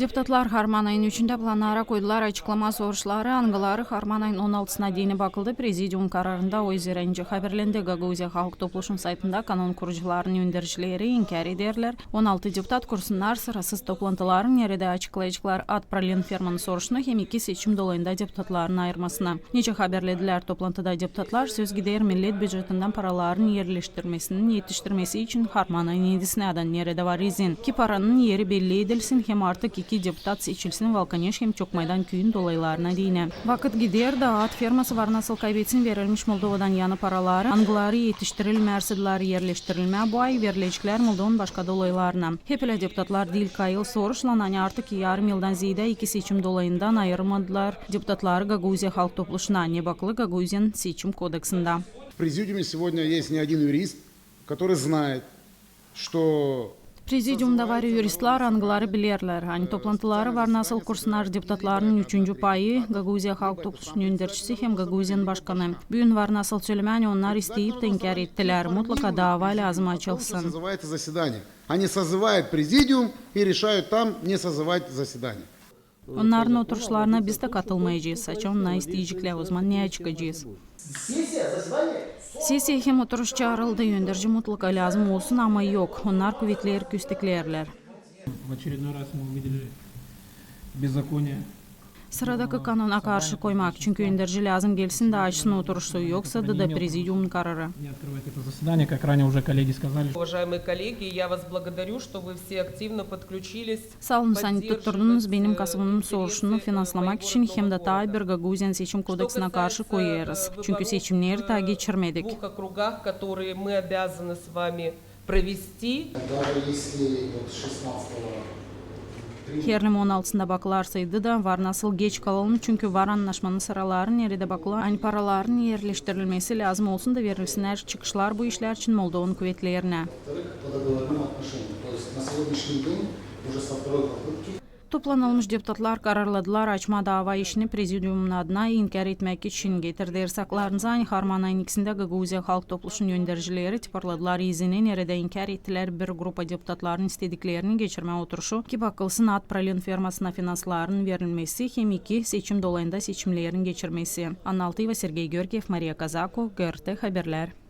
Deputatlar Harman ayının 3'ünde planlara koydular. Açıklama soruşları angaları Harman ayının 16'sına deyini bakıldı. Prezidium kararında o üzerince haberlendi. Gagauzya Halk Topluşum saytında kanun kurucularının yöndericileri inkar ederler. 16 deputat kursunlar sırasız toplantıların nerede açıklayıcılar ad pralin fermanı soruşunu hem iki seçim dolayında deputatların ayırmasına. Nece haberlediler toplantıda deputatlar söz gider millet bücretinden paraların yerleştirmesinin yetiştirmesi için Harman ayının 7'sine adan nerede var izin. Ki paranın yeri belli edilsin hem artık iki deputat seçilsin Valkaneş hem Çokmaydan köyün dolaylarına deyine. Vakit gider da at ferması var nasıl kaybetsin verilmiş Moldova'dan yanı paraları, angıları yetiştirilmersidiler yerleştirilme bu ay verilecekler Moldova'nın başka dolaylarına. Hepile deputatlar değil kayıl soruşlanan artık yarım yıldan ziyade iki seçim dolayından ayırmadılar. Deputatlar Gagauzya Halk Topluşuna ne bakılı Gagauzyan seçim kodeksinde. В президиуме сегодня есть не один юрист, который знает, что Prezidiumda var yuristlar angıları bilirler. Hani toplantıları var nasıl kursunlar deputatların 3. payı Gagauzya Halk Topluşu'nun yöndericisi hem Gagauzyan başkanı. Bugün var nasıl söylemeni onlar isteyip de inkar ettiler. Mutlaka dava lazım açılsın. Созывается заседание. Они созывают президиум и решают там не созывать заседание. Onların oturuşlarına biz de katılmayacağız. Saçonla isteyecekler o zaman ne çıkacağız? Sesiye hem oturuş çağrıldı. Yönderici mutlaka lazım olsun ama yok. Onlar kuvvetler küsteklerler. В очередной раз мы увидели беззаконие. Sıradaki kanuna karşı koymak. Çünkü yönderici lazım gelsin de açsın oturuşu. Yoksa da prezidiumun kararı. Не открывать это заседание, как ранее уже коллеги сказали. Уважаемые коллеги, я вас благодарю, что вы все активно подключились. Sağ olun, sen tutturdunuz benim kasabımın soruşunu finanslamak için hem de ta bir Gagauzyan seçim kodeksine karşı koyarız. Çünkü seçimleri ta geçirmedik. В двух округах, которые мы обязаны с вами провести. Herlim 16'sında bakılarsaydı da var nasıl geç kalalım çünkü var anlaşmanın sıraları nerede bakılar aynı paraların yerleştirilmesi lazım olsun da verilsinler çıkışlar bu işler için Moldova'nın kuvvetlerine. Toplanılmış deputatlar kararladılar açma dava işini prezidiumun adına inkar etmek için getirdiler saklarınıza aynı Harman ayının ikisinde Gagauzya Halk Topluşu'nun yöndericileri tiparladılar izini nerede inkar ettiler bir grupa deputatların istediklerini geçirme oturuşu ki bakılsın ad pralin fermasına finansların verilmesi hem iki seçim dolayında seçimlerin geçirmesi. Anna Altayeva, Sergey Georgiev, Maria Kazako, GRT Haberler.